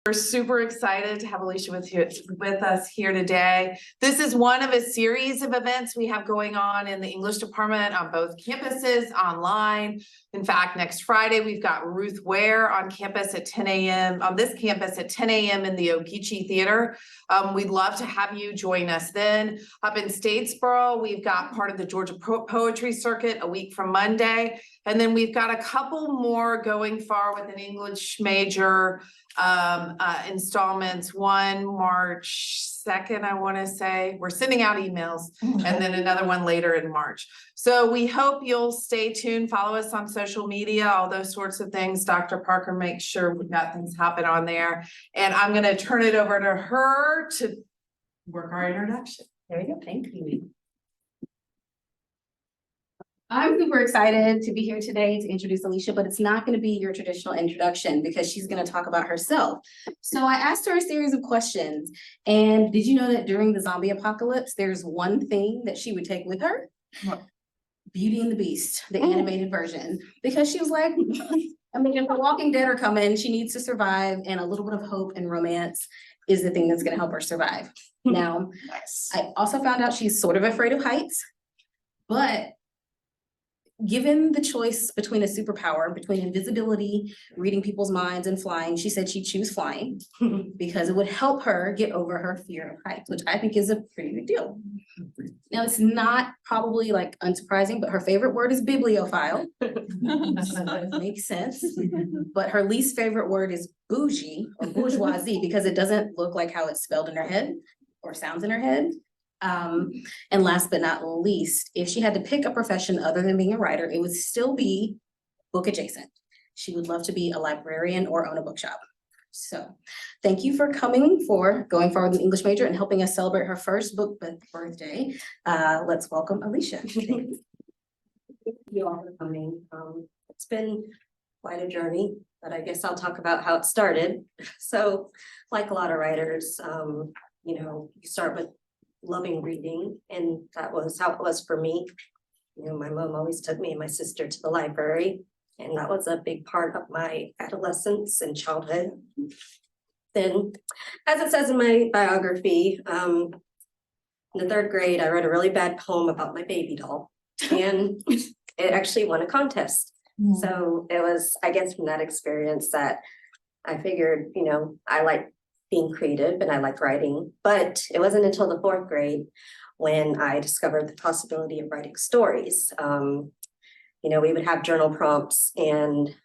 We're super excited to have Alisha with us here today. This is one of a series of events we have going on in the English department on both campuses, online. In fact, next Friday, we've got Ruth Ware on campus at 10 a.m., on this campus at 10 a.m. in the Ogeechee Theater. We'd love to have you join us then. Up in Statesboro, we've got part of the Georgia Poetry Circuit a week from Monday. And then we've got a couple more going far with an English major installments. One March 2nd, I want to say. We're sending out emails, and then another one later in March. So we hope you'll stay tuned, follow us on social media, all those sorts of things. Dr. Parker makes sure we've got things happen on there. And I'm going to turn it over to her to work our introduction. There you go. Thank you. I'm super excited to be here today to introduce Alisha, but it's not going to be your traditional introduction because she's going to talk about herself. So I asked her a series of questions. And did you know that during the zombie apocalypse, there's one thing that she would take with her? What? Beauty and the Beast, the animated version. Because she was like, I mean, if the Walking Dead are coming, she needs to survive, and a little bit of hope and romance is the thing that's going to help her survive. Now, Nice. I also found out she's sort of afraid of heights, but given the choice between a superpower, between invisibility, reading people's minds, and flying, she said she'd choose flying because it would help her get over her fear of heights, which I think is a pretty big deal. Now, it's not probably like unsurprising, but her favorite word is bibliophile. Makes sense. But her least favorite word is bougie or bourgeoisie because it doesn't look like how it's spelled in her head or sounds in her head. And last but not least, if she had to pick a profession other than being a writer, it would still be book adjacent. She would love to be a librarian or own a bookshop. So thank you for coming, for going forward with an English major and helping us celebrate her first book birthday. Let's welcome Alisha. Thank you all for coming. It's been quite a journey, but I guess I'll talk about how it started. So like a lot of writers, you start with loving reading, and that was how it was for me. My mom always took me and my sister to the library, and that was a big part of my adolescence and childhood. Then, as it says in my biography, in the third grade, I wrote a really bad poem about my baby doll, and it actually won a contest. So it was, I guess, from that experience that I figured, I like being creative and I like writing, but it wasn't until the fourth grade when I discovered the possibility of writing stories. We would have journal prompts and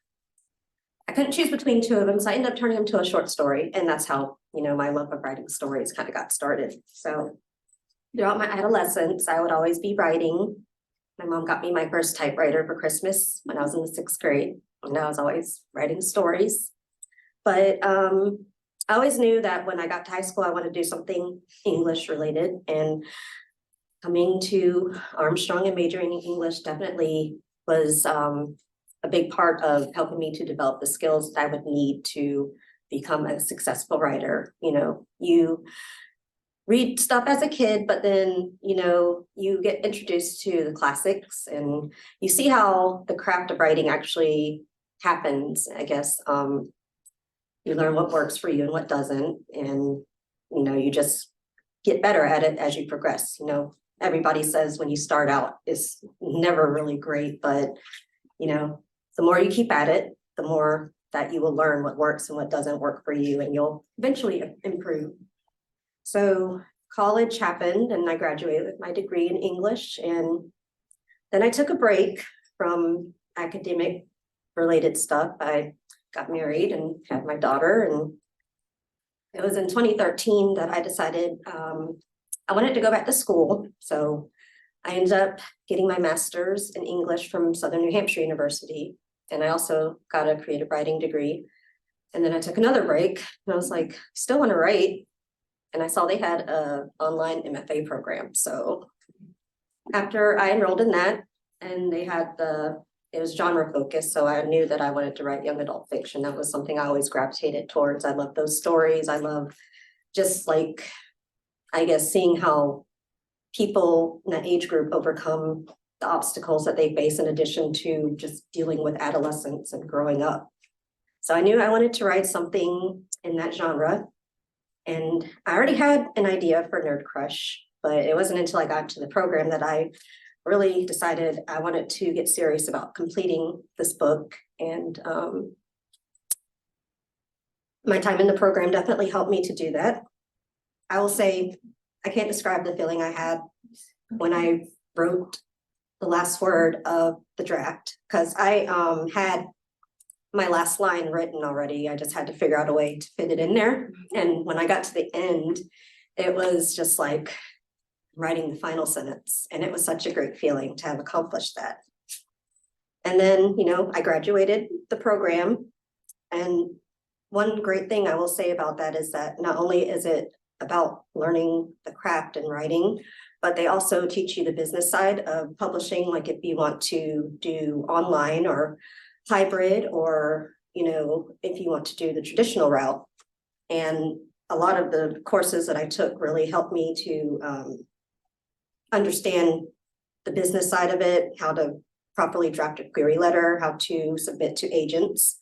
I couldn't choose between two of them. So I ended up turning them to a short story. And that's how, my love of writing stories kind of got started. So throughout my adolescence, I would always be writing. My mom got me my first typewriter for Christmas when I was in the sixth grade. And I was always writing stories. But I always knew that when I got to high school, I wanted to do something English related, and coming to Armstrong and majoring in English definitely was a big part of helping me to develop the skills that I would need to become a successful writer. You read stuff as a kid, but then, you get introduced to the classics and you see how the craft of writing actually happens, I guess. You learn what works for you and what doesn't. And, you just get better at it as you progress. Everybody says when you start out it's never really great, but, the more you keep at it, the more that you will learn what works and what doesn't work for you, and you'll eventually improve. So college happened and I graduated with my degree in English. And then I took a break from academic related stuff. I got married and had my daughter, and it was in 2013 that I decided I wanted to go back to school. So I ended up getting my master's in English from Southern New Hampshire University, and I also got a creative writing degree. And then I took another break and I was like, still want to write. And I saw they had an online MFA program. So after I enrolled in that, and they had it was genre focused, so I knew that I wanted to write young adult fiction. That was something I always gravitated towards. I love those stories. I love just like, I guess, seeing how people in that age group overcome the obstacles that they face in addition to just dealing with adolescence and growing up. So I knew I wanted to write something in that genre. And I already had an idea for NerdCrush, but it wasn't until I got to the program that I really decided I wanted to get serious about completing this book. And my time in the program definitely helped me to do that. I will say, I can't describe the feeling I had when I wrote the last word of the draft, because I had my last line written already. I just had to figure out a way to fit it in there. And when I got to the end, it was just like writing the final sentence. And it was such a great feeling to have accomplished that. And then, I graduated the program. And one great thing I will say about that is that not only is it about learning the craft and writing, but they also teach you the business side of publishing, like if you want to do online or hybrid, or, if you want to do the traditional route. And a lot of the courses that I took really helped me to understand the business side of it, how to properly draft a query letter, how to submit to agents.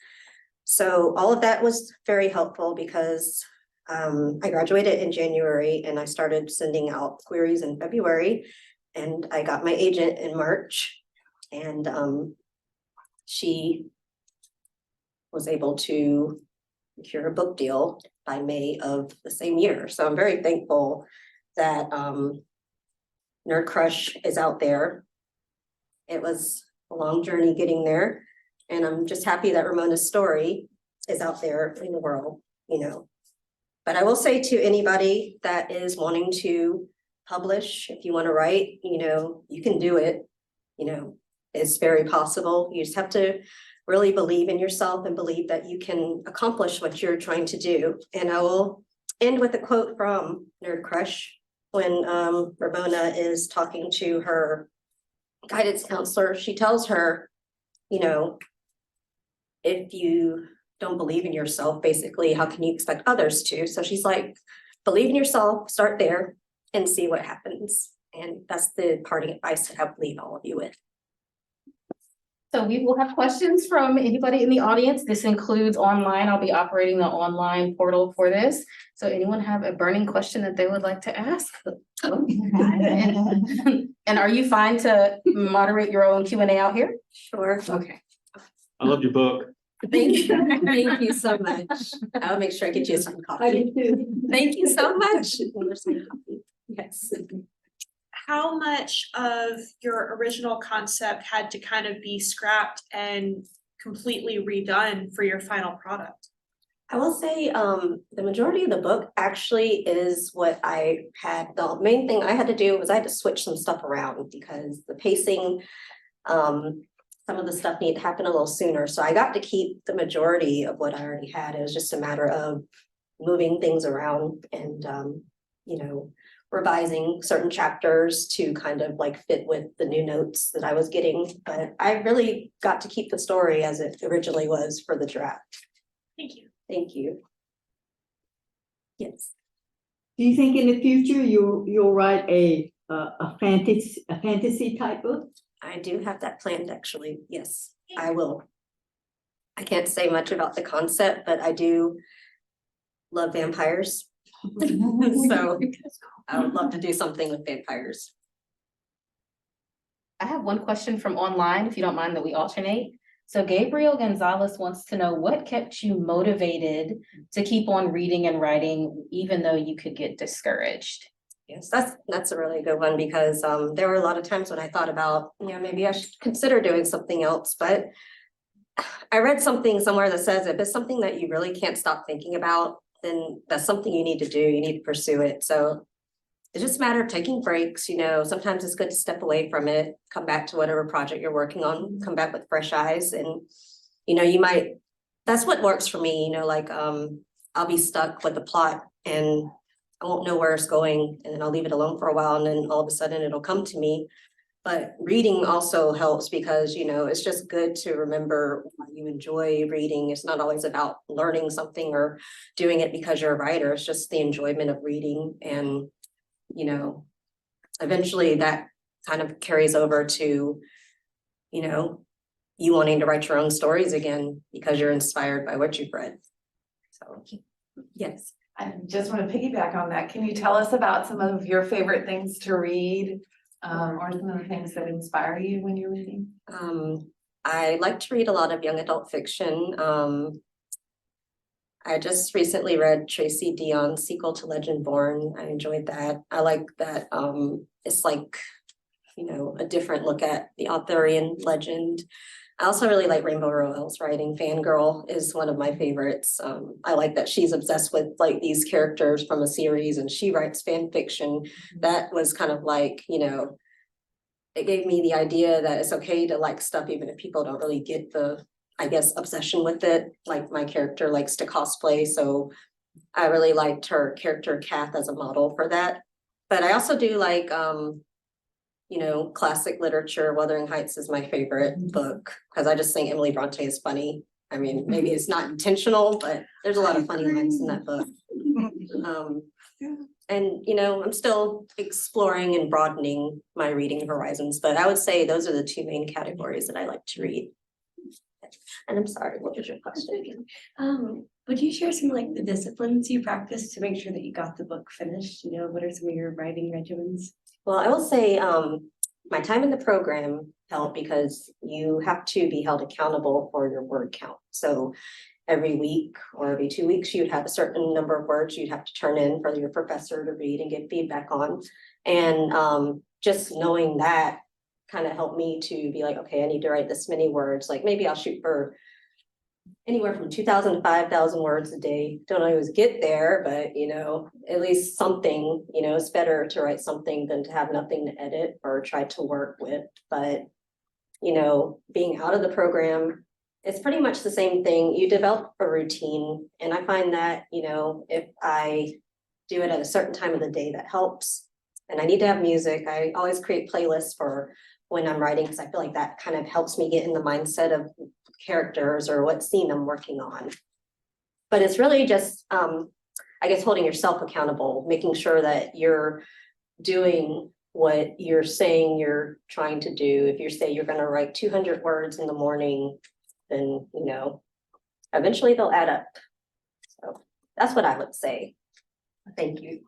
So all of that was very helpful because I graduated in January and I started sending out queries in February, and I got my agent in March, and she was able to secure a book deal by May of the same year. So I'm very thankful that NerdCrush is out there. It was a long journey getting there, and I'm just happy that Ramona's story is out there in the world, But I will say to anybody that is wanting to publish, if you want to write, you can do it. It's very possible. You just have to really believe in yourself and believe that you can accomplish what you're trying to do. And I will end with a quote from NerdCrush when Ramona is talking to her guidance counselor. She tells her, if you don't believe in yourself, basically, how can you expect others to? So she's like, believe in yourself, start there and see what happens. And that's the parting advice that I would leave all of you with. So we will have questions from anybody in the audience. This includes online. I'll be operating the online portal for this. So anyone have a burning question that they would like to ask? And are you fine to moderate your own Q&A out here? Sure. Okay. I loved your book. Thank you. Thank you so much. I'll make sure I get you some coffee. Thank you so much. Yes. How much of your original concept had to kind of be scrapped and completely redone for your final product? I will say the majority of the book actually is what I had. The main thing I had to do was I had to switch some stuff around because the pacing, some of the stuff needed to happen a little sooner. So I got to keep the majority of what I already had. It was just a matter of moving things around and, revising certain chapters to kind of like fit with the new notes that I was getting. But I really got to keep the story as it originally was for the draft. Thank you. Thank you. Yes. Do you think in the future you'll write a fantasy type book? I do have that planned, actually. Yes, I will. I can't say much about the concept, but I do love vampires. So I would love to do something with vampires. I have one question from online, if you don't mind that we alternate. So Gabriel Gonzalez wants to know what kept you motivated to keep on reading and writing, even though you could get discouraged? Yes, that's a really good one because there were a lot of times when I thought about, maybe I should consider doing something else, but I read something somewhere that says if it's something that you really can't stop thinking about, then that's something you need to do. You need to pursue it. So it's just a matter of taking breaks. Sometimes it's good to step away from it, come back to whatever project you're working on, come back with fresh eyes. And, that's what works for me, I'll be stuck with the plot and I won't know where it's going, and then I'll leave it alone for a while, and then all of a sudden it'll come to me. But reading also helps because, it's just good to remember why you enjoy reading. It's not always about learning something or doing it because you're a writer. It's just the enjoyment of reading. And, eventually that kind of carries over to, you wanting to write your own stories again because you're inspired by what you've read. So, yes. I just want to piggyback on that. Can you tell us about some of your favorite things to read? Or some of the things that inspire you when you're reading? I like to read a lot of young adult fiction. I just recently read Tracy Dion's sequel to Legend Born. I enjoyed that. I like that it's like, you know, a different look at the Arthurian legend. I also really like Rainbow Rowell's writing. Fangirl is one of my favorites. I like that she's obsessed with like these characters from a series and she writes fan fiction. That was kind of like, you know, it gave me the idea that it's okay to like stuff even if people don't really get the, I guess, obsession with it. Like my character likes to cosplay, so I really liked her character Kath as a model for that. But I also do like you know, classic literature. Wuthering Heights is my favorite book because I just think Emily Bronte is funny. I mean, maybe it's not intentional, but there's a lot of funny lines in that book. And you know, I'm still exploring and broadening my reading horizons, but I would say those are the two main categories that I like to read. And I'm sorry, what was your question? Would you share some like the disciplines you practiced to make sure that you got the book finished? You know, what are some of your writing regimens? Well, I will say my time in the program helped because you have to be held accountable for your word count. So every week or every 2 weeks, you'd have a certain number of words you'd have to turn in for your professor to read and get feedback on. And just knowing that kind of helped me to be like, okay, I need to write this many words. Like maybe I'll shoot for anywhere from 2,000 to 5,000 words a day. Don't always get there, but you know, at least something, you know, it's better to write something than to have nothing to edit or try to work with. But, you know, being out of the program, it's pretty much the same thing. You develop a routine. And I find that, you know, if I do it at a certain time of the day, that helps. And I need to have music. I always create playlists for when I'm writing because I feel like that kind of helps me get in the mindset of characters or what scene I'm working on. But it's really just, I guess, holding yourself accountable, making sure that you're doing what you're saying you're trying to do. If you say you're going to write 200 words in the morning, then, you know, eventually they'll add up. So that's what I would say. Thank you.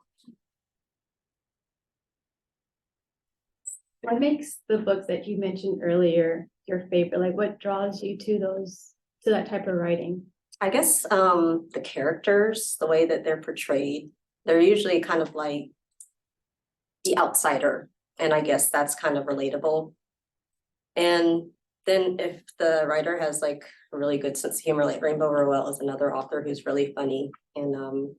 What makes the books that you mentioned earlier your favorite? Like what draws you to that type of writing? I guess the characters, the way that they're portrayed, they're usually kind of like the outsider. And I guess that's kind of relatable. And then if the writer has like a really good sense of humor, like Rainbow Rowell is another author who's really funny. And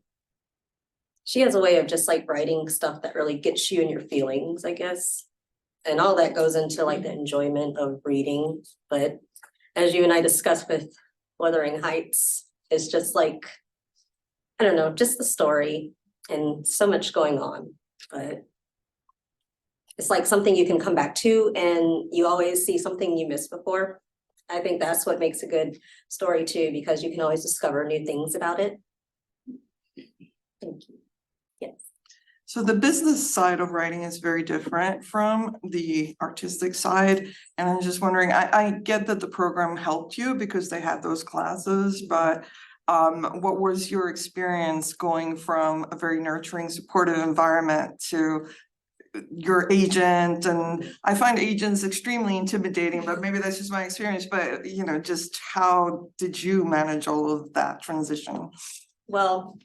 she has a way of just like writing stuff that really gets you in your feelings, I guess. And all that goes into like the enjoyment of reading. But as you and I discussed with Wuthering Heights, it's just like, I don't know, just the story and so much going on. But it's like something you can come back to and you always see something you missed before. I think that's what makes a good story too, because you can always discover new things about it. Thank you. Yes. So the business side of writing is very different from the artistic side. And I'm just wondering, I get that the program helped you because they had those classes, but what was your experience going from a very nurturing, supportive environment to your agent? And I find agents extremely intimidating, but maybe that's just my experience. But, you know, just how did you manage all of that transition? Well,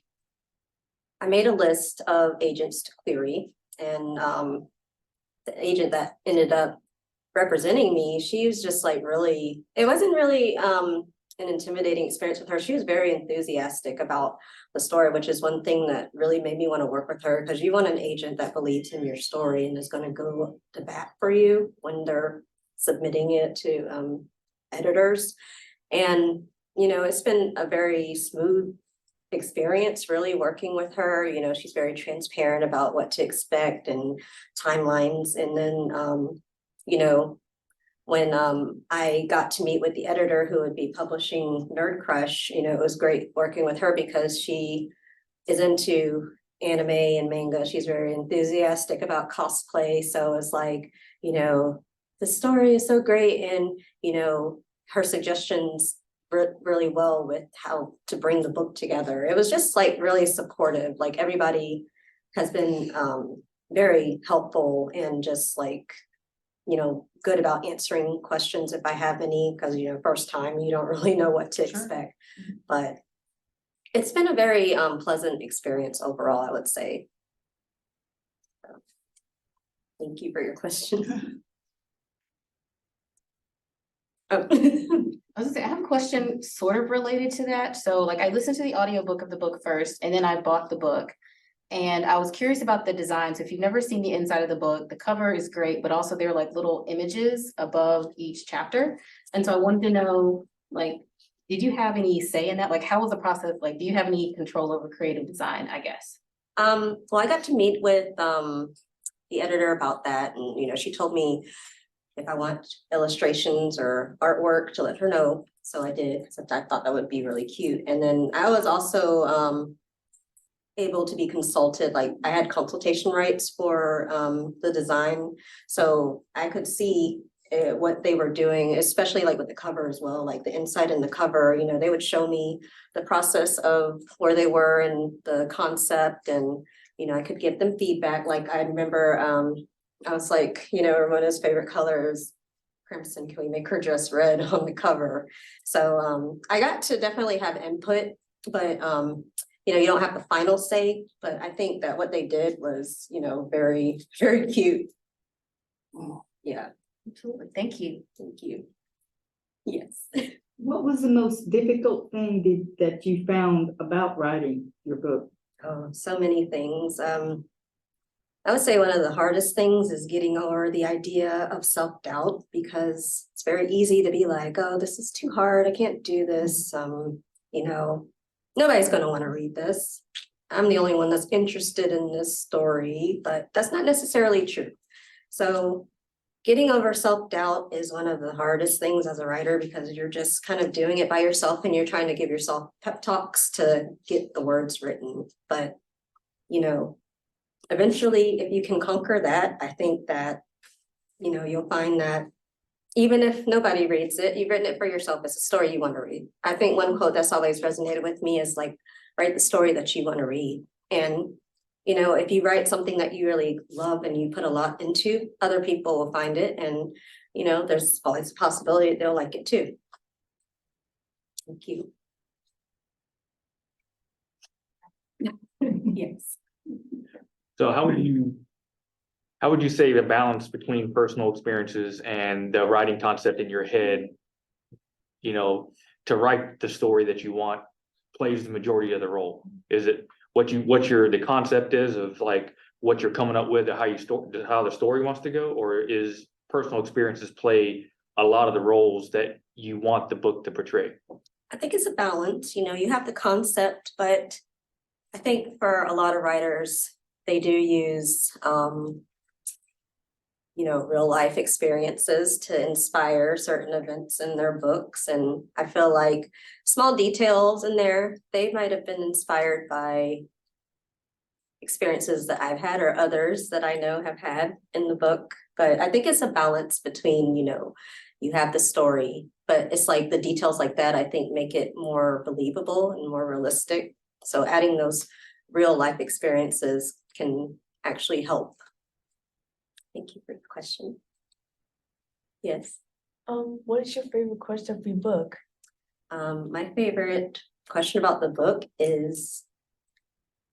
I made a list of agents to query, and the agent that ended up representing me, she was just like really, it wasn't really an intimidating experience with her. She was very enthusiastic about the story, which is one thing that really made me want to work with her, because you want an agent that believes in your story and is going to go to bat for you when they're submitting it to editors. And, you know, it's been a very smooth experience really working with her. You know, she's very transparent about what to expect and timelines. And then, you know, when I got to meet with the editor who would be publishing NerdCrush, you know, it was great working with her because she is into anime and manga. She's very enthusiastic about cosplay. So it's like, you know, the story is so great. And, you know, her suggestions really well with how to bring the book together. It was just like really supportive, like everybody has been very helpful and just like, you know, good about answering questions if I have any, because you know, first time you don't really know what to expect. But it's been a very pleasant experience overall, I would say. So, thank you for your question. Oh. I was gonna say, I have a question sort of related to that. So like I listened to the audiobook of the book first and then I bought the book. And I was curious about the design. So if you've never seen the inside of the book, the cover is great, but also there are like little images above each chapter. And so I wanted to know, like, did you have any say in that? Like, how was the process? Like, do you have any control over creative design, I guess? Well, I got to meet with the editor about that, and you know, she told me if I want illustrations or artwork to let her know. So I did, because I thought that would be really cute. And then I was also able to be consulted, like I had consultation rights for the design. So I could see what they were doing, especially like with the cover as well, like the inside and the cover, you know, they would show me the process of where they were and the concept, and, you know, I could give them feedback. Like I remember I was like, you know, Ramona's favorite color is crimson. Can we make her dress red on the cover? So I got to definitely have input, but you know, you don't have the final say, but I think that what they did was, you know, very, very cute. Yeah. Absolutely. Thank you. Thank you. Yes. What was the most difficult thing that you found about writing your book? Oh, so many things. I would say one of the hardest things is getting over the idea of self-doubt, because it's very easy to be like, oh, this is too hard. I can't do this. You know, nobody's going to want to read this. I'm the only one that's interested in this story, but that's not necessarily true. So getting over self-doubt is one of the hardest things as a writer, because you're just kind of doing it by yourself and you're trying to give yourself pep talks to get the words written. But, you know, eventually, if you can conquer that, I think that, you know, you'll find that even if nobody reads it, you've written it for yourself. It's a story you want to read. I think one quote that's always resonated with me is like, write the story that you want to read. And, you know, if you write something that you really love and you put a lot into, other people will find it. And, you know, there's always a possibility that they'll like it too. Thank you. Yes. So how would you say the balance between personal experiences and the writing concept in your head, you know, to write the story that you want plays the majority of the role? Is it the concept is of like what you're coming up with, how the story wants to go, or is personal experiences play a lot of the roles that you want the book to portray? I think it's a balance. You know, you have the concept, but I think for a lot of writers, they do use, you know, real life experiences to inspire certain events in their books. And I feel like small details in there, they might have been inspired by experiences that I've had or others that I know have had in the book. But I think it's a balance between, you know, you have the story, but it's like the details like that, I think, make it more believable and more realistic. So adding those real life experiences can actually help. Thank you for the question. Yes. What is your favorite question for your book? My favorite question about the book is,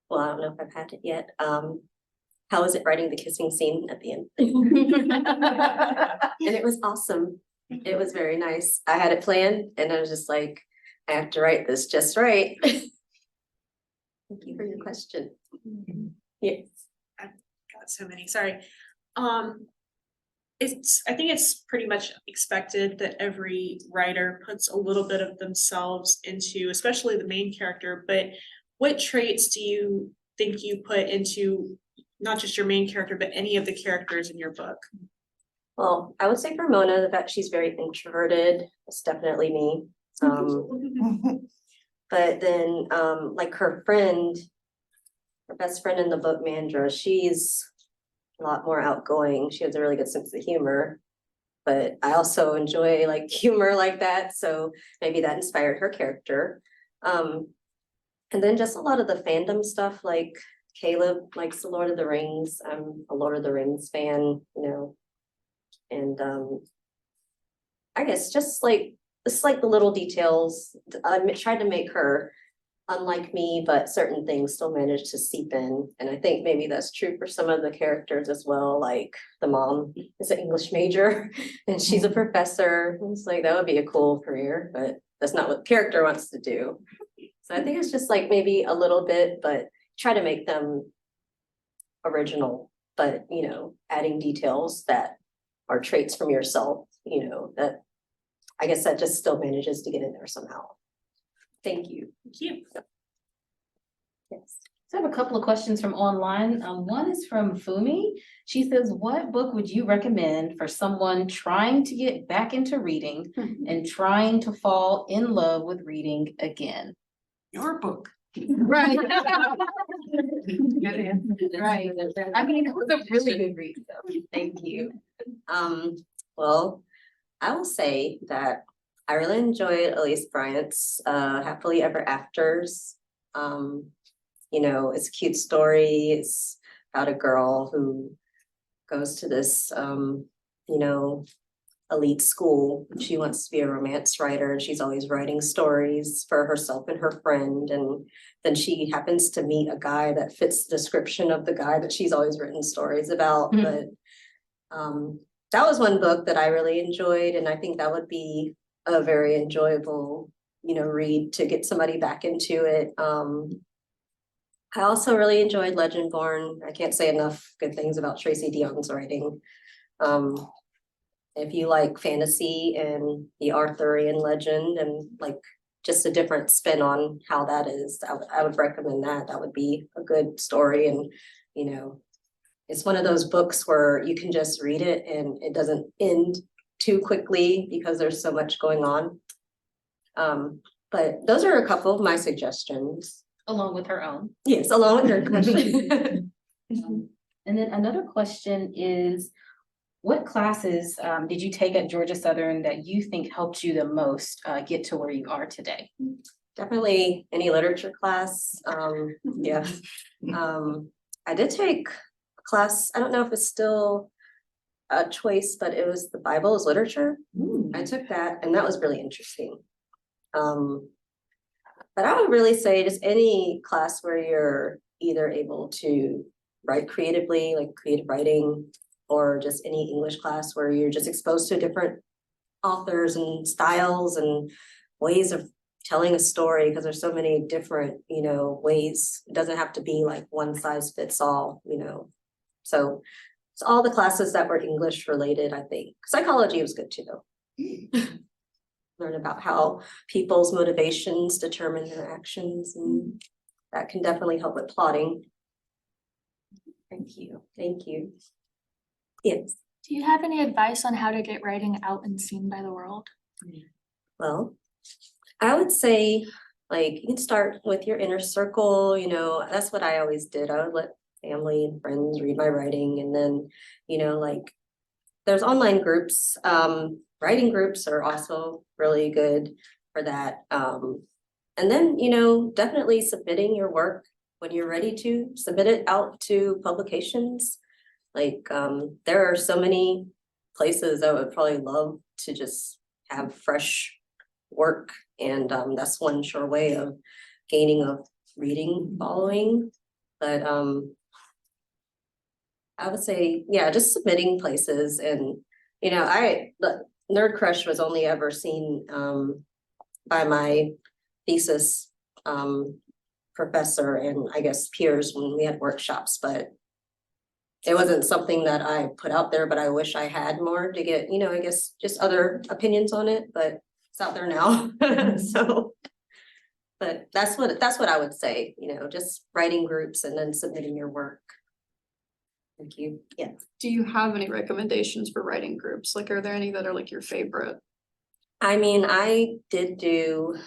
well, I don't know if I've had it yet. How is it writing the kissing scene at the end? And it was awesome. It was very nice. I had it planned and I was just like, I have to write this just right. Thank you for your question. Yes. Got so many, sorry. I think it's pretty much expected that every writer puts a little bit of themselves into, especially the main character, but what traits do you think you put into not just your main character, but any of the characters in your book? Well, I would say for Mona, the fact she's very introverted, it's definitely me. But then like her best friend in the book, Mandra, she's a lot more outgoing. She has a really good sense of humor. but I also enjoy like humor like that, so maybe that inspired her character. And then just a lot of the fandom stuff, like Caleb likes the Lord of the Rings. I'm a Lord of the Rings fan, you know. And I guess just like it's like the little details. I tried to make her unlike me, but certain things still managed to seep in. And I think maybe that's true for some of the characters as well. Like the mom is an English major and she's a professor. It's like that would be a cool career, but that's not what the character wants to do. So I think it's just like maybe a little bit, but try to make them original, but you know, adding details that are traits from yourself, you know, that I guess that just still manages to get in there somehow. Thank you. Thank you. Yes. So I have a couple of questions from online. One is from Fumi. She says, what book would you recommend for someone trying to get back into reading and trying to fall in love with reading again? Your book. Right. Right. I mean, it was a really good read, though. Thank you. Well, I will say that I really enjoyed Elise Bryant's Happily Ever Afters. You know, it's a cute story. It's about a girl who goes to this you know, elite school. She wants to be a romance writer and she's always writing stories for herself and her friend. And then she happens to meet a guy that fits the description of the guy that she's always written stories about. But that was one book that I really enjoyed, and I think that would be a very enjoyable, you know, read to get somebody back into it. I also really enjoyed Legendborn. I can't say enough good things about Tracy Deon's writing. If you like fantasy and the Arthurian legend and like just a different spin on how that is, I would recommend that. That would be a good story. And, you know, it's one of those books where you can just read it and it doesn't end too quickly because there's so much going on. But those are a couple of my suggestions. Along with her own. Yes, along with your question. And then another question is, what classes did you take at Georgia Southern that you think helped you the most get to where you are today? Definitely any literature class. Yeah. I did take a class, I don't know if it's still a choice, but it was the Bible as literature. I took that and that was really interesting. But I would really say just any class where you're either able to write creatively, like creative writing, or just any English class where you're just exposed to different authors and styles and ways of telling a story, because there's so many different, you know, ways. It doesn't have to be like one size fits all, you know. So it's all the classes that were English related, I think. Psychology was good too, though. Learn about how people's motivations determine their actions, and that can definitely help with plotting. Thank you. Thank you. Yes. Do you have any advice on how to get writing out and seen by the world? Well, I would say, like, you can start with your inner circle, you know, that's what I always did. I would let family and friends read my writing, and then, you know, like, there's online groups, writing groups are also really good for that. And then, you know, definitely submitting your work when you're ready to submit it out to publications. Like, there are so many places I would probably love to just have fresh work, and that's one sure way of gaining a reading following. But I would say, yeah, just submitting places. And, you know, the NerdCrush was only ever seen by my thesis professor and I guess peers when we had workshops, but it wasn't something that I put out there, but I wish I had more to get, you know, I guess just other opinions on it, but it's out there now. So, but that's what I would say, you know, just writing groups and then submitting your work. Thank you. Yeah. Do you have any recommendations for writing groups? Like, are there any that are like your favorite? I mean, I did do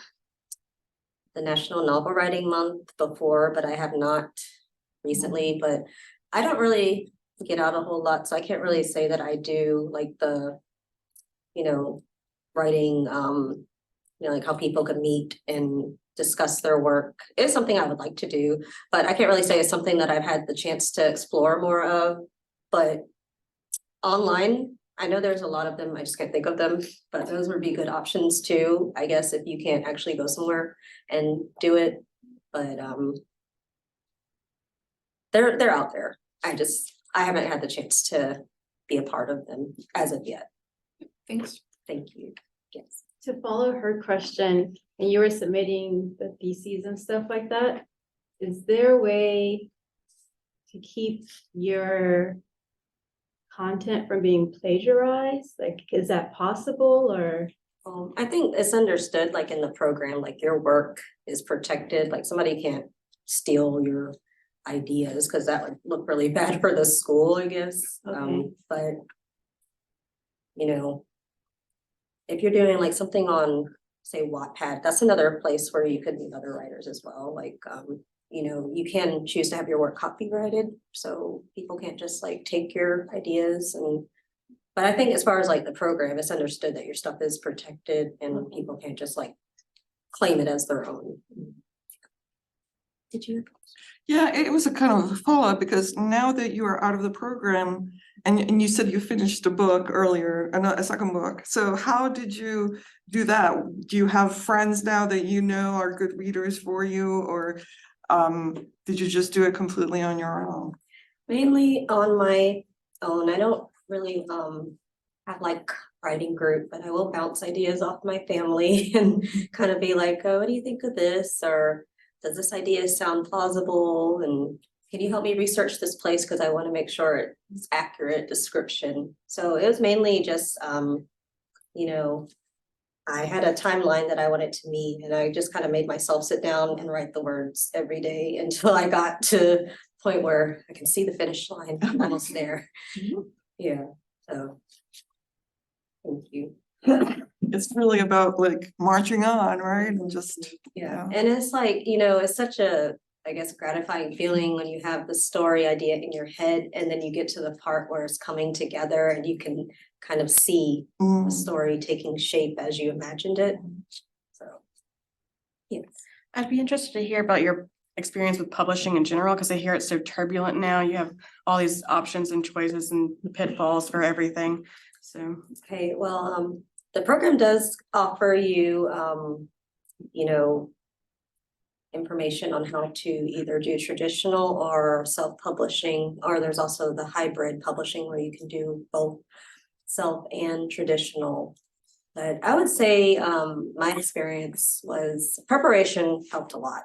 the National Novel Writing Month before, but I have not recently, but I don't really get out a whole lot, so I can't really say that I do like the you know, writing, like how people could meet and discuss their work is something I would like to do, but I can't really say it's something that I've had the chance to explore more of. But online, I know there's a lot of them, I just can't think of them, but those would be good options too, I guess, if you can't actually go somewhere and do it, but they're out there. I haven't had the chance to be a part of them as of yet. Thanks. Thank you. Yes. To follow her question, and you were submitting the theses and stuff like that, is there a way to keep your content from being plagiarized? Like, is that possible, or? I think it's understood, like in the program, like your work is protected, like somebody can't steal your ideas, because that would look really bad for the school, I guess. Okay. But if you're doing like something on, say, Wattpad, that's another place where you could meet other writers as well. Like, you can choose to have your work copyrighted, so people can't just like take your ideas but I think as far as like the program, it's understood that your stuff is protected and people can't just like claim it as their own. Did you? Yeah, it was a kind of a follow-up because now that you are out of the program and you said you finished a book earlier, a second book. So how did you do that? Do you have friends now that you know are good readers for you, or did you just do it completely on your own? Mainly on my own. I don't really have like writing group, but I will bounce ideas off my family and kind of be like, oh, what do you think of this? Or does this idea sound plausible? And can you help me research this place? Because I want to make sure it's accurate description. So it was mainly just, I had a timeline that I wanted to meet, and I just kind of made myself sit down and write the words every day until I got to the point where I can see the finish line. I'm almost there. Yeah, so thank you. It's really about like marching on, right? And just, Yeah, and it's like, it's such a, I guess, gratifying feeling when you have the story idea in your head and then you get to the part where it's coming together and you can kind of see the story taking shape as you imagined it. So, yes. I'd be interested to hear about your experience with publishing in general, because I hear it's so turbulent now. You have all these options and choices and pitfalls for everything. So, Okay, well, the program does offer you, information on how to either do traditional or self-publishing, or there's also the hybrid publishing where you can do both self and traditional. But I would say my experience was preparation helped a lot.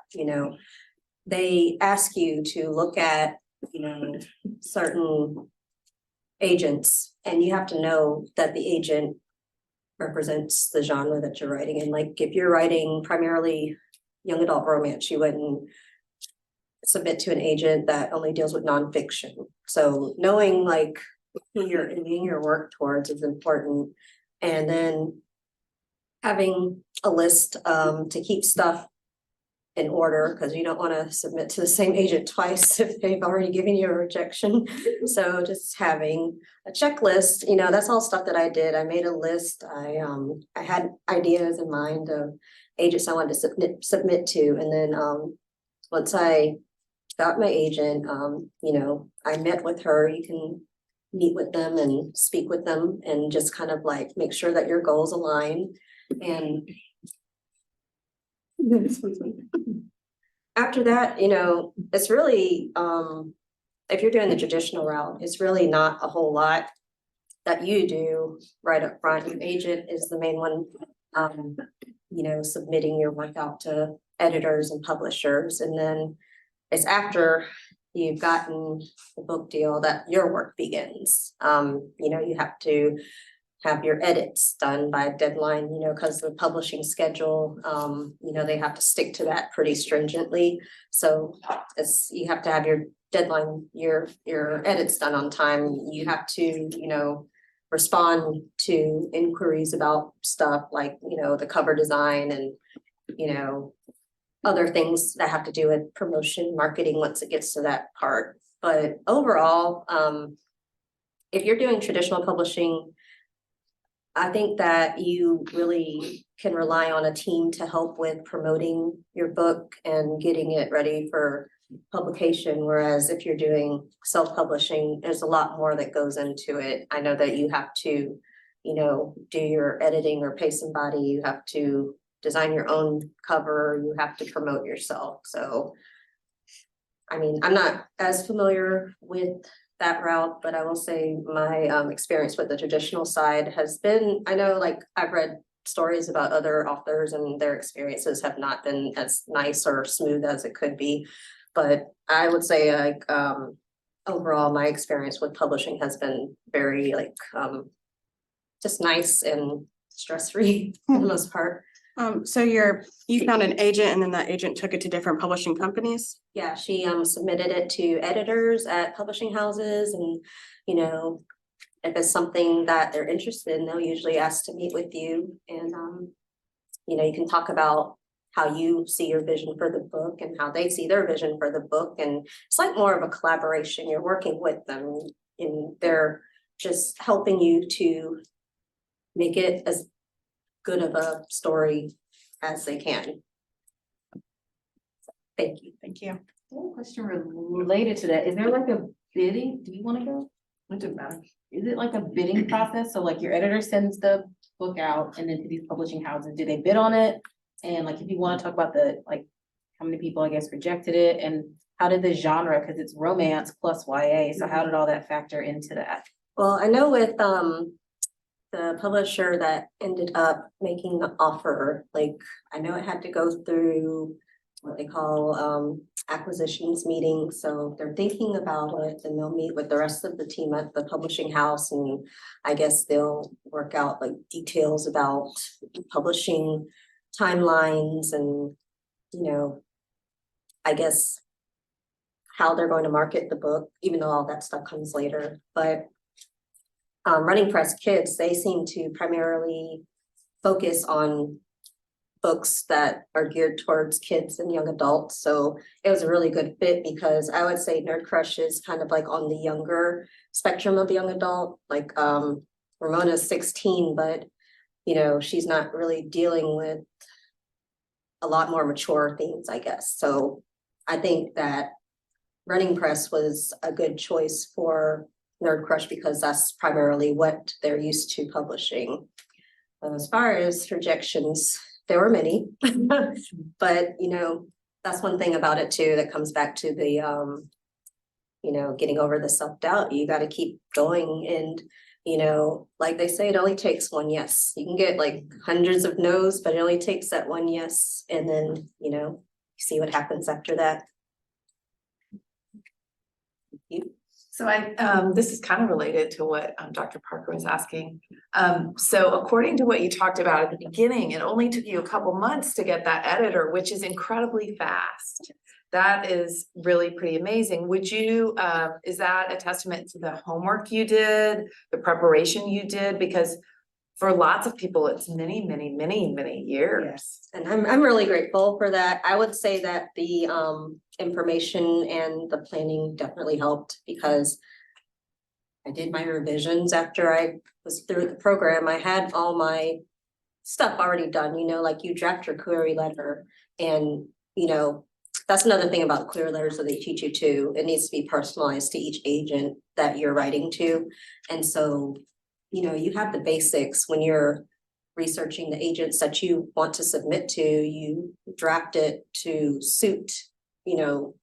They ask you to look at, certain agents, and you have to know that the agent represents the genre that you're writing in. Like if you're writing primarily young adult romance, you wouldn't submit to an agent that only deals with nonfiction. So knowing like who you're aiming your work towards is important. And then having a list to keep stuff in order, because you don't want to submit to the same agent twice if they've already given you a rejection. So just having a checklist, that's all stuff that I did. I made a list. I had ideas in mind of agents I wanted to submit to. And then once I got my agent, I met with her. You can meet with them and speak with them and just kind of like make sure that your goals align. And after that, it's really, if you're doing the traditional route, it's really not a whole lot that you do right up front. Your agent is the main one, submitting your work out to editors and publishers. And then it's after you've gotten the book deal that your work begins. You have to have your edits done by a deadline, because the publishing schedule, they have to stick to that pretty stringently. So you have to have your deadline, your edits done on time. You have to, respond to inquiries about stuff like, the cover design and, other things that have to do with promotion, marketing once it gets to that part. But overall, if you're doing traditional publishing, I think that you really can rely on a team to help with promoting your book and getting it ready for publication, whereas if you're doing self-publishing, there's a lot more that goes into it. I know that you have to, you know, do your editing or pay somebody, you have to design your own cover, you have to promote yourself, so. I mean, I'm not as familiar with that route, but I will say my experience with the traditional side has been, I know, like, I've read stories about other authors and their experiences have not been as nice or smooth as it could be. But I would say like overall, my experience with publishing has been very like just nice and stress-free for the most part. So you found an agent and then that agent took it to different publishing companies? Yeah, she submitted it to editors at publishing houses, and you know, if it's something that they're interested in, they'll usually ask to meet with you, and you know, you can talk about how you see your vision for the book and how they see their vision for the book, and it's like more of a collaboration. You're working with them and they're just helping you to make it as good of a story as they can. Thank you. Thank you. Question related to that, is there like a bidding, do you wanna go? It doesn't matter. Is it like a bidding process? So like your editor sends the book out and then to these publishing houses, do they bid on it? And like, if you wanna talk about the, like, how many people, I guess, rejected it, and how did the genre, cause it's romance plus YA, so how did all that factor into that? Well, I know with the publisher that ended up making the offer, like, I know it had to go through what they call acquisitions meetings, so they're thinking about it, and they'll meet with the rest of the team at the publishing house, and I guess they'll work out like details about publishing timelines and, you know, I guess how they're going to market the book, even though all that stuff comes later. But Running Press Kids, they seem to primarily focus on books that are geared towards kids and young adults. So it was a really good fit, because I would say NerdCrush is kind of like on the younger spectrum of young adult. Like Ramona's 16, but you know, she's not really dealing with a lot more mature themes, I guess. So I think that Running Press was a good choice for NerdCrush, because that's primarily what they're used to publishing. As far as rejections, there were many, but you know, that's one thing about it too, that comes back to the, you know, getting over the self-doubt. You got to keep going, and you know, like they say, it only takes one yes. You can get like hundreds of no's, but it only takes that one yes, and then, you know, see what happens after that. So this is kind of related to what Dr. Parker was asking. So according to what you talked about at the beginning, it only took you a couple months to get that editor, which is incredibly fast. That is really pretty amazing. Would you, is that a testament to the homework you did, the preparation you did? Because for lots of people, it's many, many, many, many years. Yes, and I'm really grateful for that. I would say that the information and the planning definitely helped, because I did my revisions after I was through the program. I had all my stuff already done, you know, like you draft your query letter, and you know, that's another thing about query letters that they teach you too. It needs to be personalized to each agent that you're writing to. And so, you know, you have the basics when you're researching the agents that you want to submit to. You draft it to suit, you know,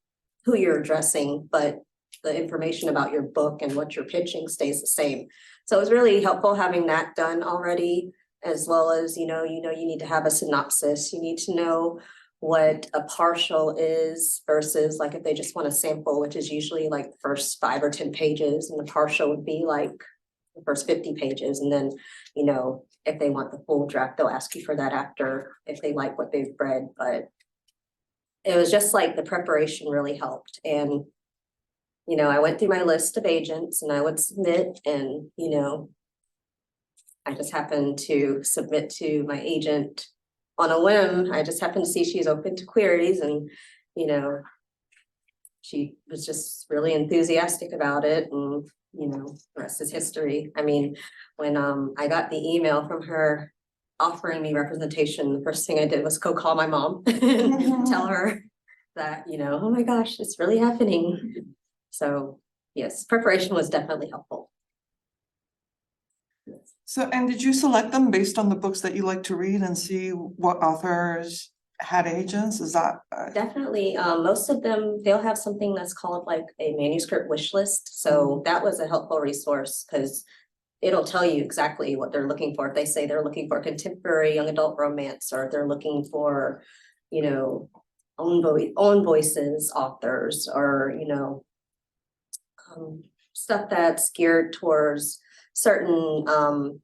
who you're addressing, but the information about your book and what you're pitching stays the same. So it was really helpful having that done already, as well as, you need to have a synopsis. You need to know what a partial is versus like if they just want a sample, which is usually like the first 5 or 10 pages, and the partial would be like the first 50 pages. And then, you know, if they want the full draft, they'll ask you for that after, if they like what they've read. But it was just like the preparation really helped. And, you know, I went through my list of agents and I would submit, and, you know, I just happened to submit to my agent on a whim. I just happened to see she's open to queries, and, you know, she was just really enthusiastic about it, and, you know, the rest is history. I mean, when I got the email from her offering me representation, the first thing I did was go call my mom and tell her that, you know, oh my gosh, it's really happening. So yes, preparation was definitely helpful. So, and did you select them based on the books that you like to read and see what authors had agents? Is that? Definitely, most of them, they'll have something that's called like a manuscript wish list. So that was a helpful resource because it'll tell you exactly what they're looking for. If they say they're looking for contemporary young adult romance, or they're looking for, you know, own voices authors, or, you know, stuff that's geared towards certain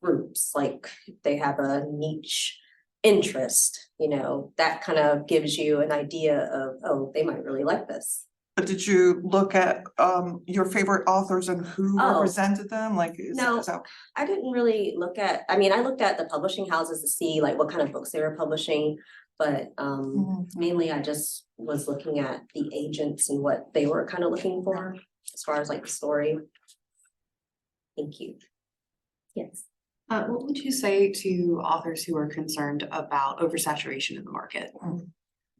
groups, like they have a niche interest, you know, that kind of gives you an idea of, oh, they might really like this. But did you look at your favorite authors and who represented them? Like, No, is that? I didn't really look at, I mean, I looked at the publishing houses to see like what kind of books they were publishing, but mainly I just was looking at the agents and what they were kind of looking for as far as like the story. Thank you. Yes. What would you say to authors who are concerned about oversaturation in the market?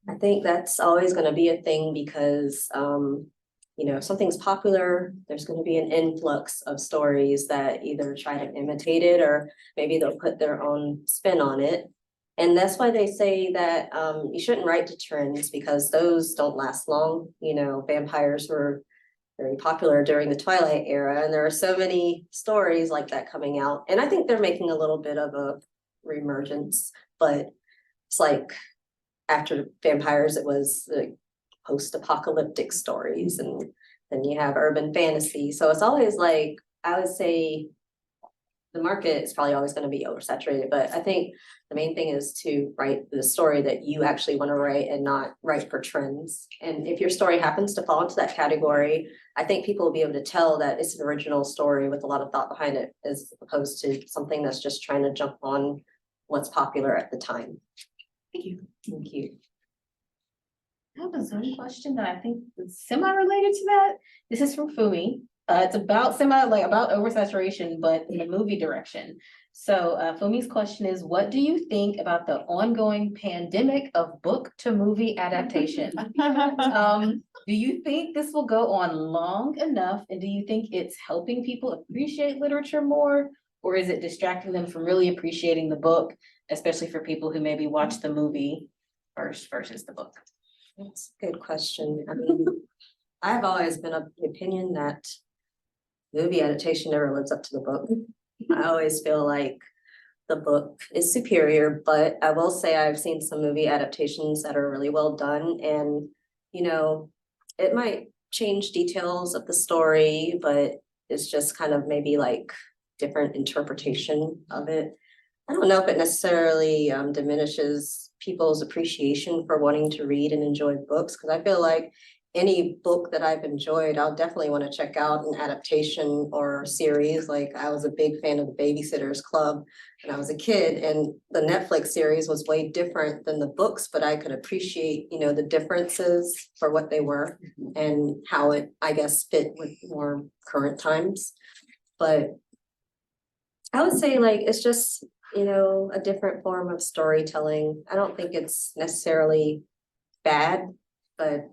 I think that's always going to be a thing because, you know, if something's popular, there's going to be an influx of stories that either try to imitate it or maybe they'll put their own spin on it. And that's why they say that you shouldn't write to trends because those don't last long. You know, vampires were very popular during the Twilight era, and there are so many stories like that coming out. And I think they're making a little bit of a reemergence, but it's like after vampires, it was like post-apocalyptic stories, and then you have urban fantasy. So it's always like, I would say the market is probably always going to be oversaturated, but I think the main thing is to write the story that you actually want to write and not write for trends. And if your story happens to fall into that category, I think people will be able to tell that it's an original story with a lot of thought behind it, as opposed to something that's just trying to jump on what's popular at the time. Thank you. Thank you. I have a Zoom question that I think is semi-related to that. This is from Fumi. It's about about oversaturation, but in the movie direction. So Fumi's question is, what do you think about the ongoing pandemic of book to movie adaptation? Do you think this will go on long enough? And do you think it's helping people appreciate literature more? Or is it distracting them from really appreciating the book, especially for people who maybe watch the movie first versus the book? That's a good question. I mean, I've always been of the opinion that movie adaptation never lives up to the book. I always feel like the book is superior, but I will say I've seen some movie adaptations that are really well done, and you know, it might change details of the story, but it's just kind of maybe like different interpretation of it. I don't know if it necessarily diminishes people's appreciation for wanting to read and enjoy books, because I feel like any book that I've enjoyed, I'll definitely want to check out an adaptation or series. Like I was a big fan of the Babysitter's Club when I was a kid, and the Netflix series was way different than the books, but I could appreciate, you know, the differences for what they were and how it, I guess, fit with more current times. But I would say like, it's just, you know, a different form of storytelling. I don't think it's necessarily bad, but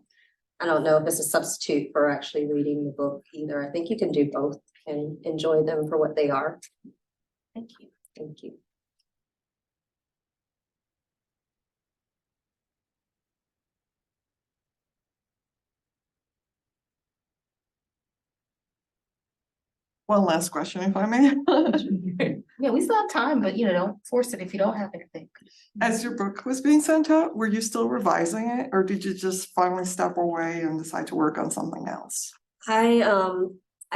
I don't know if it's a substitute for actually reading the book either. I think you can do both and enjoy them for what they are. Thank you. Thank you. One last question, if I may. Yeah, we still have time, but you know, don't force it if you don't have anything. As your book was being sent out, were you still revising it, or did you just finally step away and decide to work on something else? I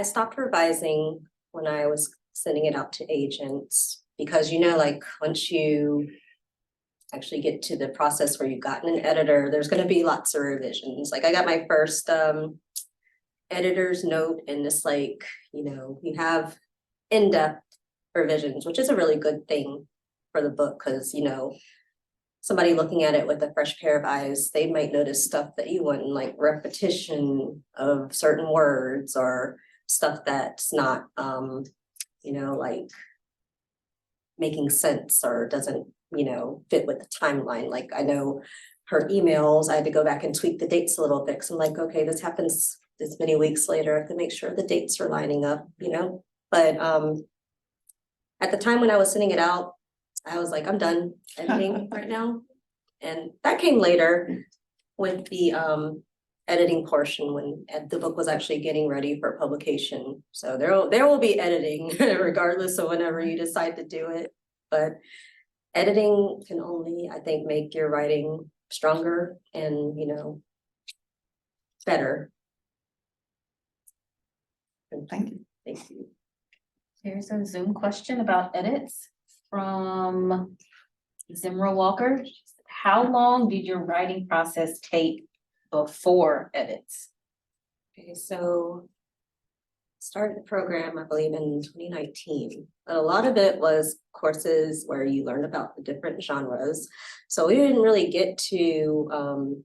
stopped revising when I was sending it out to agents, because, you know, like once you actually get to the process where you've gotten an editor, there's going to be lots of revisions. Like I got my first editor's note, and it's like, you know, you have in-depth revisions, which is a really good thing for the book, because, you know, somebody looking at it with a fresh pair of eyes, they might notice stuff that you wouldn't, like repetition of certain words or stuff that's not, like making sense or doesn't, fit with the timeline. Like I know her emails, I had to go back and tweak the dates a little bit. Cause I'm like, okay, this happens this many weeks later. I have to make sure the dates are lining up, but, at the time when I was sending it out, I was like, I'm done editing right now. And that came later with the editing portion when the book was actually getting ready for publication. So there will be editing regardless of whenever you decide to do it. But editing can only, I think, make your writing stronger and, better. Thank you. Thank you. Here's a Zoom question about edits from Zimra Walker. How long did your writing process take before edits? Okay, so started the program, I believe, in 2019. But a lot of it was courses where you learn about the different genres. So we didn't really get to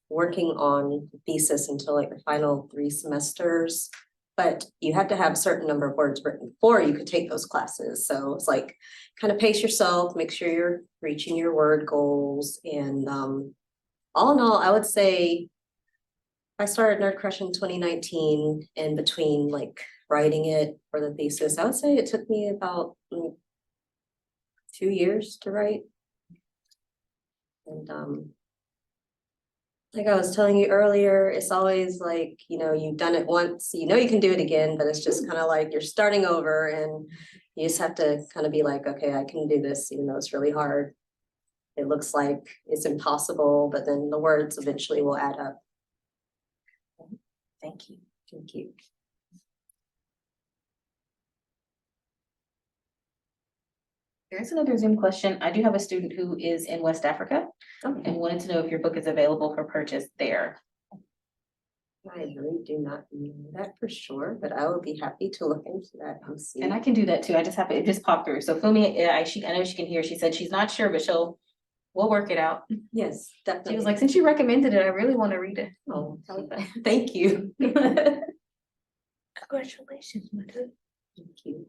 working on the thesis until like the final 3 semesters. But you had to have a certain number of words written before you could take those classes. So it's like kind of pace yourself, make sure you're reaching your word goals. And all in all, I would say I started NerdCrush in 2019, and between like writing it for the thesis, I would say it took me about 2 years to write. And like I was telling you earlier, it's always like, you've done it once, you can do it again, but it's just kind of like you're starting over and you just have to kind of be like, okay, I can do this, even though it's really hard. It looks like it's impossible, but then the words eventually will add up. Thank you. Thank you. Here's another Zoom question. I do have a student who is in West Africa and wanted to know if your book is available for purchase there. I really do not know that for sure, but I will be happy to look into that and see. And I can do that too. I just it just popped through. So Fumi, I know she can hear. She said she's not sure, but we'll work it out. Yes, definitely. She was like, since you recommended it, I really want to read it. Oh, thank you. Congratulations, Mother. Thank you.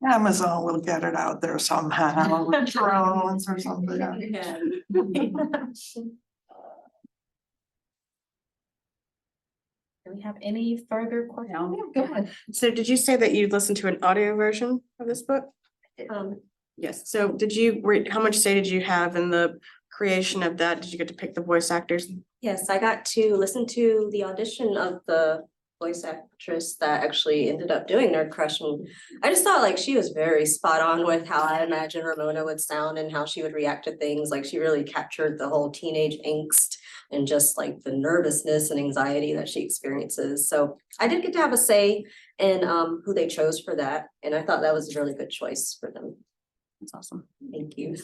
Amazon will get it out there somehow, with drones or something. Yeah. Do we have any further questions? Go ahead. So did you say that you listened to an audio version of this book? Yes, so how much say did you have in the creation of that? Did you get to pick the voice actors? Yes, I got to listen to the audition of the voice actress that actually ended up doing NerdCrush, and I just thought like she was very spot on with how I imagine Ramona would sound and how she would react to things. Like she really captured the whole teenage angst and just like the nervousness and anxiety that she experiences. So I did get to have a say in who they chose for that, and I thought that was a really good choice for them. That's awesome. Thank you.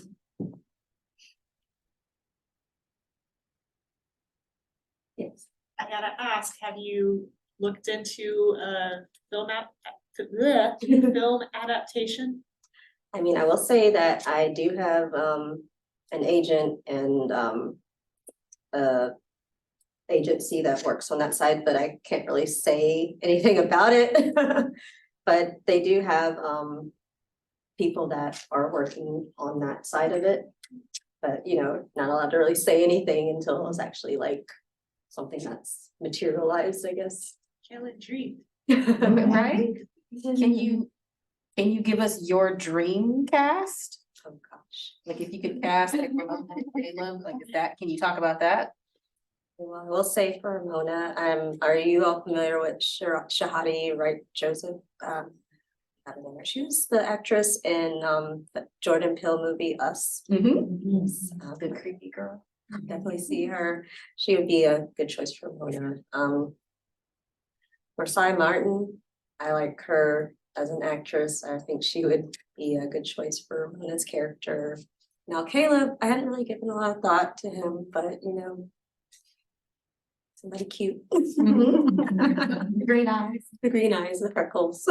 Yes. I gotta ask, have you looked into film adaptation? I mean, I will say that I do have an agent and a agency that works on that side, but I can't really say anything about it. But they do have people that are working on that side of it. But not allowed to really say anything until it's actually like something that's materialized, I guess. Kill a dream. Right? Can you give us your dream cast? Oh gosh. Like if you could cast like Ramona and Caleb, like is that, can you talk about that? Well, I will say for Ramona, are you all familiar with Shahadi Wright Joseph? I don't know. She was the actress in the Jordan Peele movie Us. Yes, The creepy girl. definitely see her. She would be a good choice for Ramona. Marcy Martin, I like her as an actress. I think she would be a good choice for Ramona's character. Now Caleb, I hadn't really given a lot of thought to him, but somebody cute. The green eyes. The green eyes, the freckles.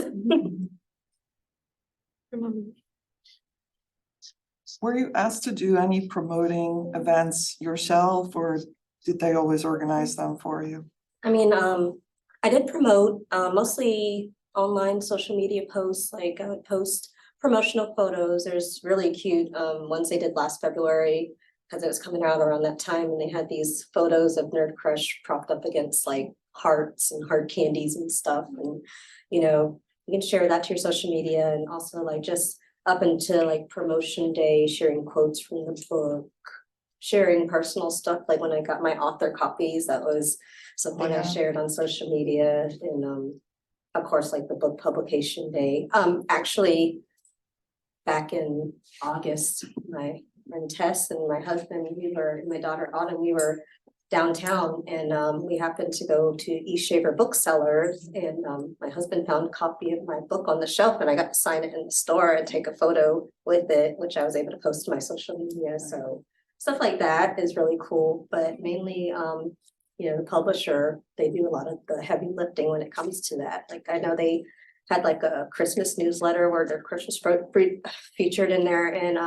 Were you asked to do any promoting events yourself, or did they always organize them for you? I mean, I did promote, mostly online social media posts, like I would post promotional photos. There's really cute, ones they did last February, because it was coming out around that time, and they had these photos of NerdCrush propped up against like hearts and hard candies and stuff, and, you know, you can share that to your social media, and also like just up until like promotion day, sharing quotes from the book, sharing personal stuff, like when I got my author copies, that was something I Yeah. shared on social media, and of course, like the book publication day. Actually, back in August, my friend Tess and my husband, my daughter Autumn, we were downtown, and we happened to go to East Shaver Booksellers, and my husband found a copy of my book on the shelf, and I got to sign it in the store and take a photo with it, which I was able to post to my social media. So stuff like that is really cool, but mainly, you know, the publisher, they do a lot of the heavy lifting when it comes to that. Like, I know they had like a Christmas newsletter where their Christmas featured in there, and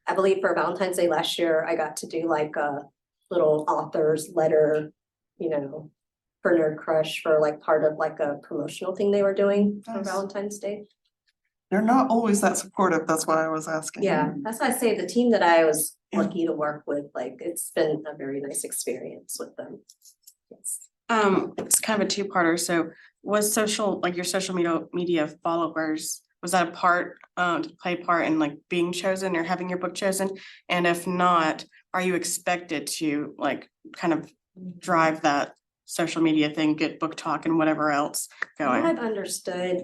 I believe for Valentine's Day last year, I got to do like a little author's letter, you know, for NerdCrush, for like part of like a promotional thing they were doing for Nice. Valentine's Day. They're not always that supportive, that's why I was asking. Yeah, that's why I say the team that I was lucky to work with, like, it's been a very nice experience with them. Yes. It's kind of a two-parter. So was like your social media followers, was that a part, to play a part in like being chosen or having your book chosen? And if not, are you expected to like kind of drive that social media thing, get book talk and whatever else What going? I've understood,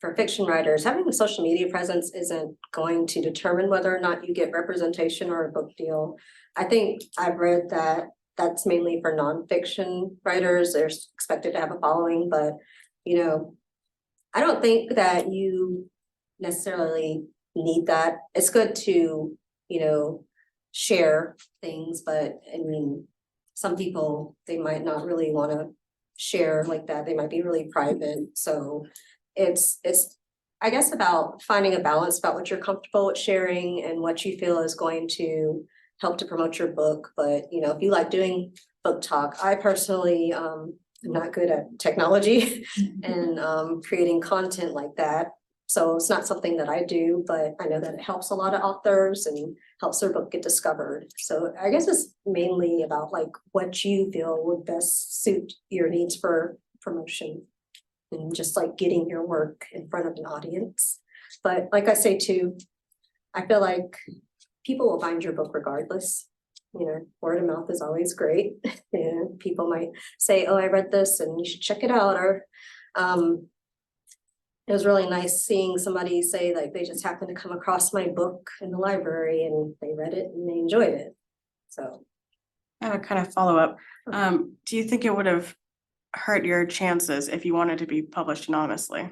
for fiction writers, having a social media presence isn't going to determine whether or not you get representation or a book deal. I think I've read that that's mainly for nonfiction writers. They're expected to have a following, but, you know, I don't think that you necessarily need that. It's good to, you know, share things, but I mean, some people, they might not really want to share like that. They might be really private. So it's, I guess, about finding a balance about what you're comfortable with sharing and what you feel is going to help to promote your book. But, you know, if you like doing book talk, I personally, am not good at technology and creating content like that. So it's not something that I do, but I know that it helps a lot of authors and helps their book get discovered. So I guess it's mainly about like what you feel would best suit your needs for promotion and just like getting your work in front of an audience. But like I say too, I feel like people will find your book regardless. You know, word of mouth is always great. And people might say, oh, I read this and you should check it out. Or it was really nice seeing somebody say like they just happened to come across my book in the library and they read it and they enjoyed it. So I have a kind of follow-up. Do you think it would have hurt your chances if you wanted to be published anonymously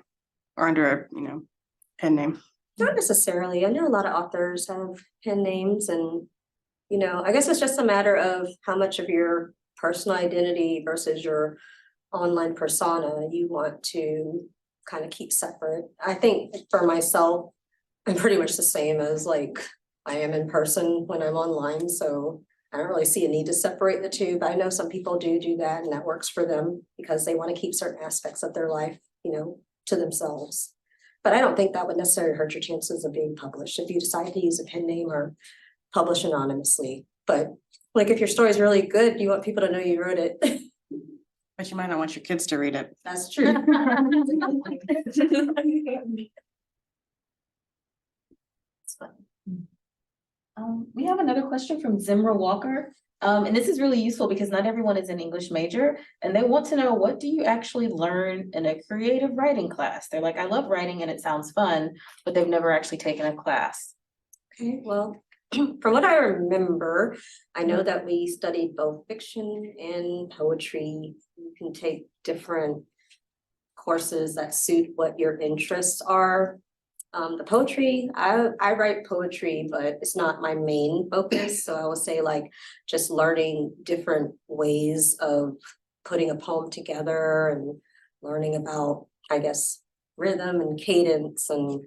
or under a, you know, pen name? not necessarily. I know a lot of authors have pen names, and, you know, I guess it's just a matter of how much of your personal identity versus your online persona you want to kind of keep separate. I think for myself, I'm pretty much the same as like I am in person when I'm online, so I don't really see a need to separate the two, but I know some people do that, and that works for them because they want to keep certain aspects of their life, you know, to themselves. But I don't think that would necessarily hurt your chances of being published if you decide to use a pen name or publish anonymously. But like if your story is really good, you want people to know you wrote it. But you might not want your kids to read it. That's true. We have another question from Zimra Walker. And this is really useful because not everyone is an English major, and they want to know, what do you actually learn in a creative writing class? They're like, I love writing and it sounds fun, but they've never actually taken a class. Okay, well, from what I remember, I know that we studied both fiction and poetry. You can take different courses that suit what your interests are. The poetry, I write poetry, but it's not my main focus. So I will say like just learning different ways of putting a poem together and learning about, I guess, rhythm and cadence and,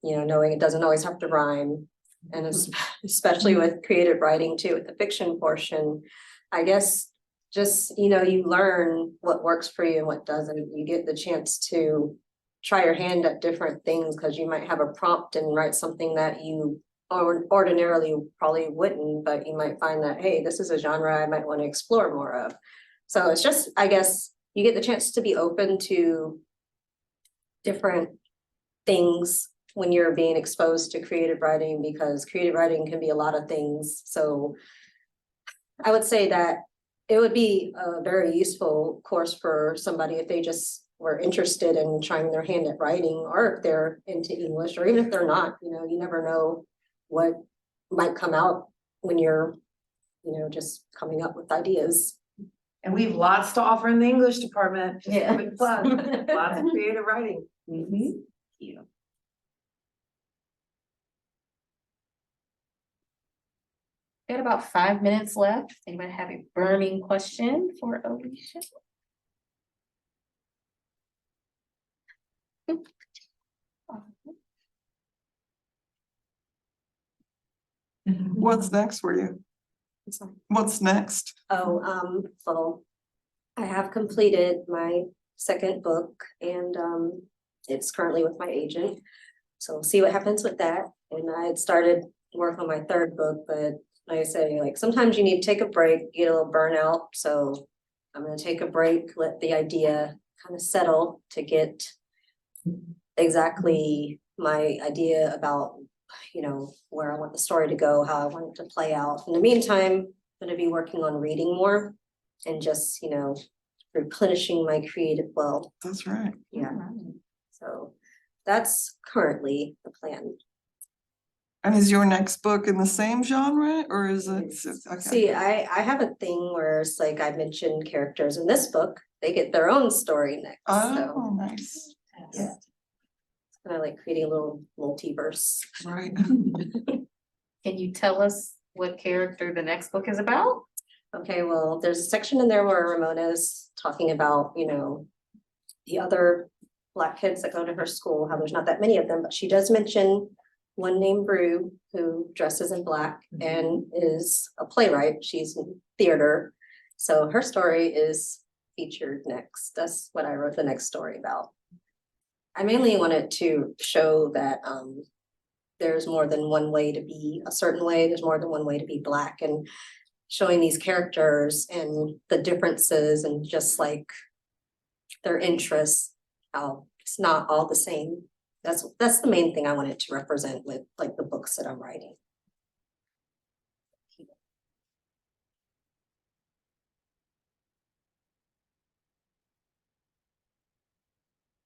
you know, knowing it doesn't always have to rhyme. And especially with creative writing too, with the fiction portion, I guess just, you know, you learn what works for you and what doesn't. You get the chance to try your hand at different things because you might have a prompt and write something that you ordinarily probably wouldn't, but you might find that, hey, this is a genre I might want to explore more of. So it's just, I guess, you get the chance to be open to different things when you're being exposed to creative writing, because creative writing can be a lot of things. So I would say that it would be a very useful course for somebody if they just were interested in trying their hand at writing, or if they're into English, or even if they're not, you know, you never know what might come out when you're, you know, just coming up with ideas. And we have lots to offer in the English department. Just a Yeah. quick plug. Lots of creative writing. You. Got about 5 minutes left. Anybody have a burning question for Alisha? What's next for you? What's next? Oh, so I have completed my second book, and it's currently with my agent. So we'll see what happens with that. And I had started work on my third book, but like I say, like sometimes you need to take a break, get a little burnout. So I'm gonna take a break, let the idea kind of settle to get exactly my idea about, you know, where I want the story to go, how I want it to play out. In the meantime, I'm gonna be working on reading more and just, you know, replenishing my creative well. That's right. Yeah. So that's currently the plan. And is your next book in the same genre, or is it? Okay. See, I have a thing where it's like I mentioned characters in this book, they get their own story next. So Oh, nice. yeah. It's kind of like creating a little multiverse. Right. Can you tell us what character the next book is about? Okay, well, there's a section in there where Ramona's talking about, you know, the other Black kids that go to her school, how there's not that many of them, but she does mention one named Brew who dresses in black and is a playwright. She's in theater. So her story is featured next. That's what I wrote the next story about. I mainly wanted to show that there's more than one way to be a certain way. There's more than one way to be Black, and showing these characters and the differences and just like their interests, how it's not all the same. That's the main thing I wanted to represent with like the books that I'm writing.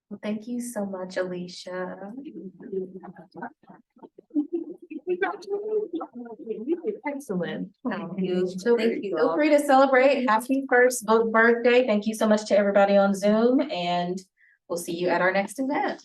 Well, thank you so much, Alisha. Excellent. Thank you. So Thank you feel all. free to celebrate. Happy first book birthday. Thank you so much to everybody on Zoom, and we'll see you at our next event.